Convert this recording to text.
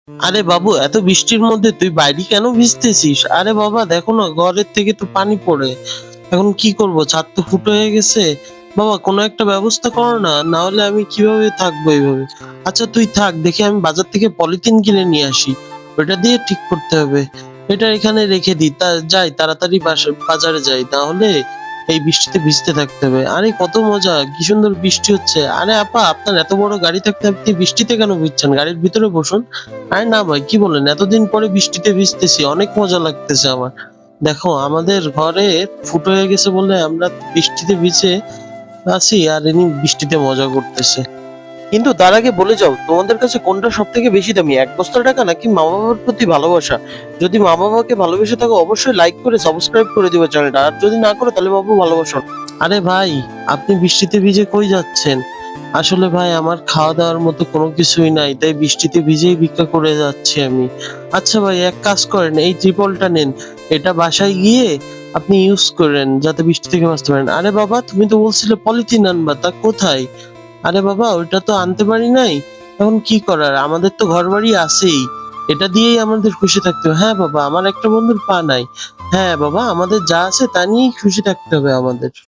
আরে বাবু, এত বৃষ্টির মধ্যে তুই বাইরে কেন ভিজতেছিস? আরে বাবা দেখো না, ঘরের থেকে তো পানি পড়ে। এখন কি করব, ছাদ তো ফুটো হয়ে গেছে। বাবা কোনো একটা ব্যবস্থা করো না, না হলে আমি কিভাবে থাকবো এইভাবে? আচ্ছা তুই থাক, দেখি আমি বাজার থেকে পলিথিন কিনে নিয়ে আসি, ওটা দিয়ে ঠিক করতে হবে। এটা এখানে রেখে দিই, যাই তাড়াতাড়ি বাজারে যাই, না হলে এই বৃষ্টিতে ভিজতে থাকতে হবে। আরে কত মজা, কি সুন্দর বৃষ্টি হচ্ছে। আরে আপা, আপনার এত বড় গাড়ি থাকতে আপনি বৃষ্টিতে কেন ভিজছেন? গাড়ির ভিতরে বসুন। আরে না ভাই, কি বলেন, এতদিন পরে বৃষ্টিতে ভিজতেছি, অনেক মজা লাগতেছে আমার। দেখো আমাদের ঘরে ফুটো হয়ে গেছে বলে আমরা বৃষ্টিতে ভিজে আছি, আর ইনি বৃষ্টিতে মজা করতেছে। কিন্তু তার আগে বলে যাও, তোমাদের কাছে কোনটা সব থেকে বেশি দামি, এক বস্তা টাকা নাকি মা বাবার প্রতি ভালোবাসা? যদি মা বাবাকে ভালোবেসে থাকো অবশ্যই লাইক করে সাবস্ক্রাইব করে দিবে চ্যানেলটা, আর যদি না করো তাহলে বাবু ভালোবাসো না। আরে ভাই, আপনি বৃষ্টিতে ভিজে কই যাচ্ছেন? আসলে ভাই আমার খাওয়া দাওয়ার মতো কোনো কিছুই নাই, তাই বৃষ্টিতে ভিজেই ভিক্ষা করে যাচ্ছি আমি। আচ্ছা ভাই, এক কাজ করেন, এই ত্রিপলটা নেন, এটা বাসায় গিয়ে আপনি ইউজ করেন যাতে বৃষ্টি থেকে বাঁচতে পারেন। আরে বাবা, তুমি তো বলছিলে পলিথিন আনবা, তা কোথায়? আরে বাবা, ওইটা তো আনতে পারি নাই। এখন কি করার, আমাদের তো ঘর বাড়ি আছেই, এটা দিয়েই আমাদের খুশি থাকতে হবে। হ্যাঁ বাবা, আমার একটা বন্ধুর পা নাই। হ্যাঁ বাবা, আমাদের যা আছে তা নিয়েই খুশি থাকতে হবে আমাদের।